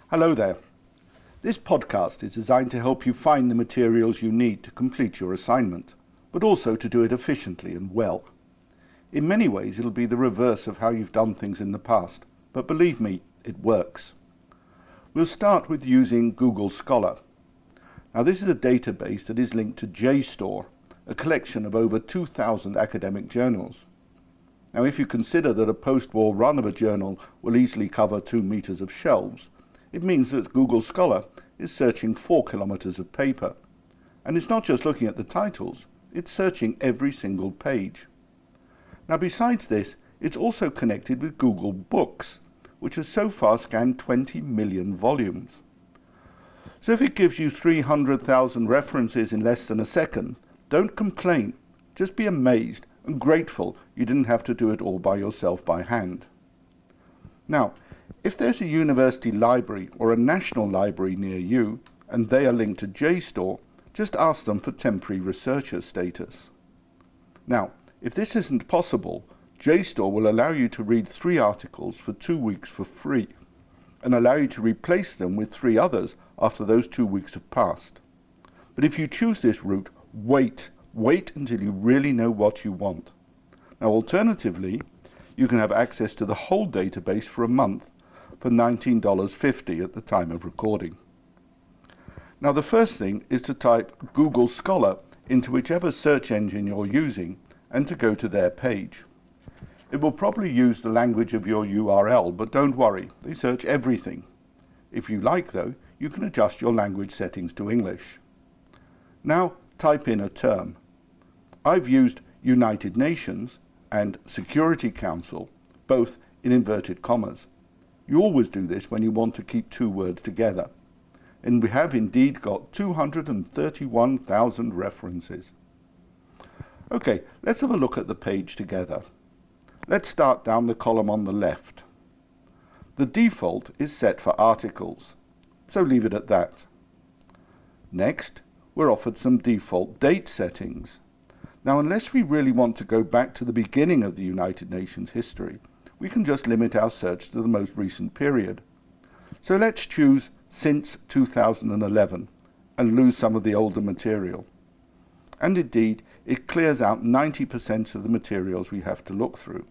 Hello there. This podcast is designed to help you find the materials you need to complete your assignment, but also to do it efficiently and well. In many ways, it'll be the reverse of how you've done things in the past, but believe me, it works. We'll start with using Google Scholar. Now, this is a database that is linked to JSTOR, a collection of over 2,000 academic journals. Now, if you consider that a post-war run of a journal will easily cover 2 meters of shelves, it means that Google Scholar is searching 4 kilometers of paper. And it's not just looking at the titles, it's searching every single page. Now, besides this, it's also connected with Google Books, which has so far scanned 20 million volumes. So if it gives you 300,000 references in less than a second, don't complain. Just be amazed and grateful you didn't have to do it all by yourself by hand. Now, if there's a university library or a national library near you, and they are linked to JSTOR, just ask them for temporary researcher status. Now, if this isn't possible, JSTOR will allow you to read 3 articles for 2 weeks for free, and allow you to replace them with 3 others after those 2 weeks have passed. But if you choose this route, wait until you really know what you want. Now, alternatively, you can have access to the whole database for a month for $19.50 at the time of recording. Now, the first thing is to type Google Scholar into whichever search engine you're using and to go to their page. It will probably use the language of your URL, but don't worry, they search everything. If you like, though, you can adjust your language settings to English. Now, type in a term. I've used United Nations and Security Council, both in inverted commas. You always do this when you want to keep 2 words together. And we have indeed got 231,000 references. Okay, let's have a look at the page together. Let's start down the column on the left. The default is set for articles, so leave it at that. Next, we're offered some default date settings. Now, unless we really want to go back to the beginning of the United Nations history, we can just limit our search to the most recent period. So let's choose since 2011 and lose some of the older material. And indeed, it clears out 90% of the materials we have to look through.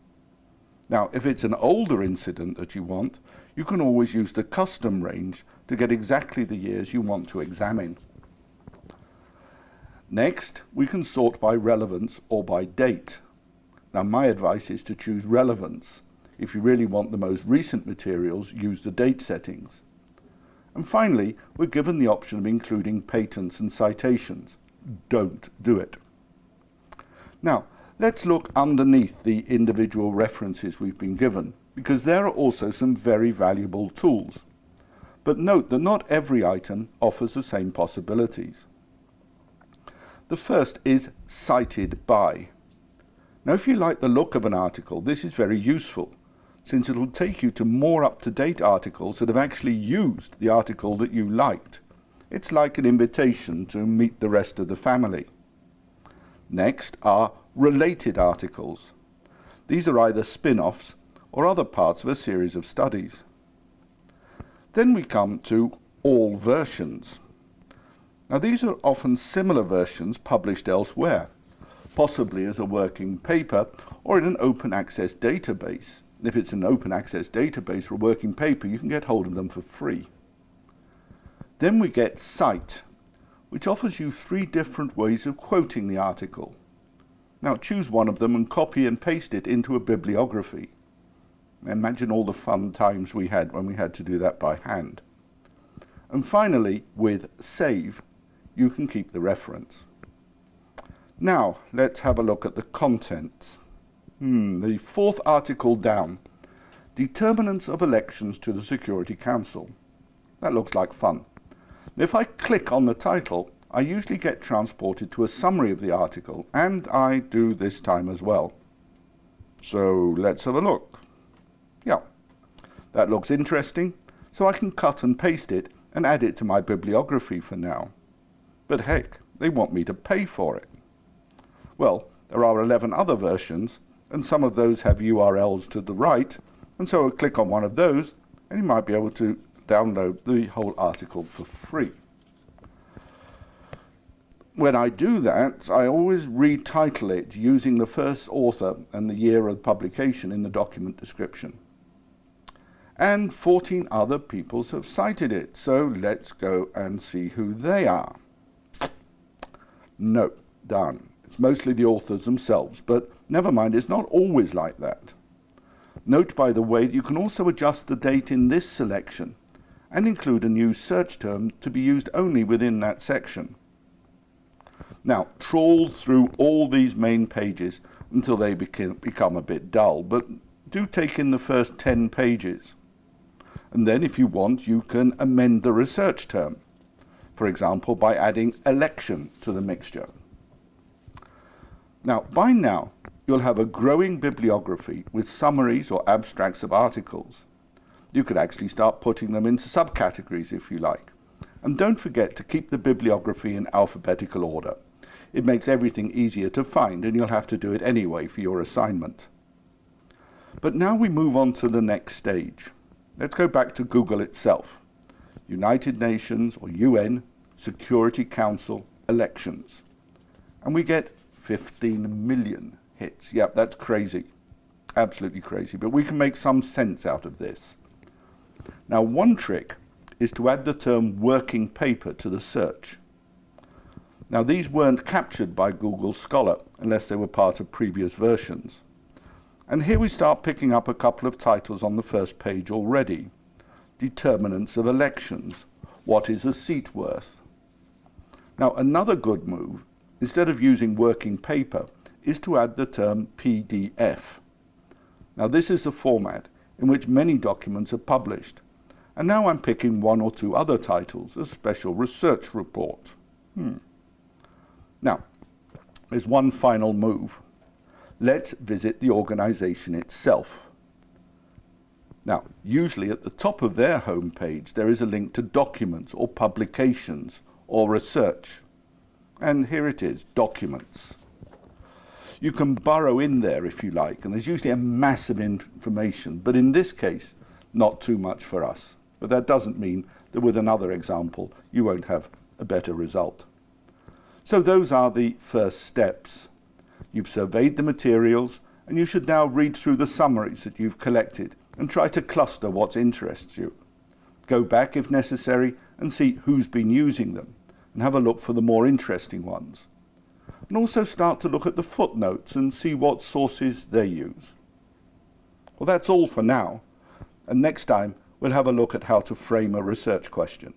Now, if it's an older incident that you want, you can always use the custom range to get exactly the years you want to examine. Next, we can sort by relevance or by date. Now, my advice is to choose relevance. If you really want the most recent materials, use the date settings. And finally, we're given the option of including patents and citations. Don't do it. Now, let's look underneath the individual references we've been given, because there are also some very valuable tools. But note that not every item offers the same possibilities. The first is cited by. Now, if you like the look of an article, this is very useful, since it will take you to more up-to-date articles that have actually used the article that you liked. It's like an invitation to meet the rest of the family. Next are related articles. These are either spin-offs or other parts of a series of studies. Then we come to all versions. Now, these are often similar versions published elsewhere, possibly as a working paper or in an open access database. If it's an open access database or a working paper, you can get hold of them for free. Then we get Cite, which offers you 3 different ways of quoting the article. Now, choose one of them and copy and paste it into a bibliography. Imagine all the fun times we had when we had to do that by hand. And finally, with Save, you can keep the reference. Now, let's have a look at the content. The 4th article down, Determinants of Elections to the Security Council. That looks like fun. If I click on the title, I usually get transported to a summary of the article, and I do this time as well. So let's have a look. Yeah, that looks interesting, so I can cut and paste it and add it to my bibliography for now. But heck, they want me to pay for it. Well, there are 11 other versions, and some of those have URLs to the right, and so I'll click on one of those, and you might be able to download the whole article for free. When I do that, I always retitle it using the first author and the year of publication in the document description. And 14 other people have cited it, so let's go and see who they are. No, done. It's mostly the authors themselves, but never mind, it's not always like that. Note, by the way, that you can also adjust the date in this selection and include a new search term to be used only within that section. Now, trawl through all these main pages until they become a bit dull, but do take in the first 10 pages. And then, if you want, you can amend the research term, for example, by adding election to the mixture. Now, by now, you'll have a growing bibliography with summaries or abstracts of articles. You could actually start putting them into subcategories if you like. And don't forget to keep the bibliography in alphabetical order. It makes everything easier to find, and you'll have to do it anyway for your assignment. But now we move on to the next stage. Let's go back to Google itself. United Nations or UN, Security Council, elections. And we get 15 million hits. Yep, that's crazy. Absolutely crazy. But we can make some sense out of this. Now, one trick is to add the term working paper to the search. Now, these weren't captured by Google Scholar unless they were part of previous versions. And here we start picking up a couple of titles on the first page already. Determinants of elections. What is a seat worth? Now, another good move, instead of using working paper, is to add the term PDF. Now, this is the format in which many documents are published. And now I'm picking one or two other titles, a special research report. Now, there's one final move. Let's visit the organization itself. Now, usually at the top of their homepage, there is a link to documents or publications or research. And here it is, documents. You can burrow in there if you like, and there's usually a mass of information, but in this case, not too much for us. But that doesn't mean that with another example, you won't have a better result. So those are the first steps. You've surveyed the materials, and you should now read through the summaries that you've collected and try to cluster what interests you. Go back if necessary and see who's been using them, and have a look for the more interesting ones. And also start to look at the footnotes and see what sources they use. Well, that's all for now, and next time we'll have a look at how to frame a research question.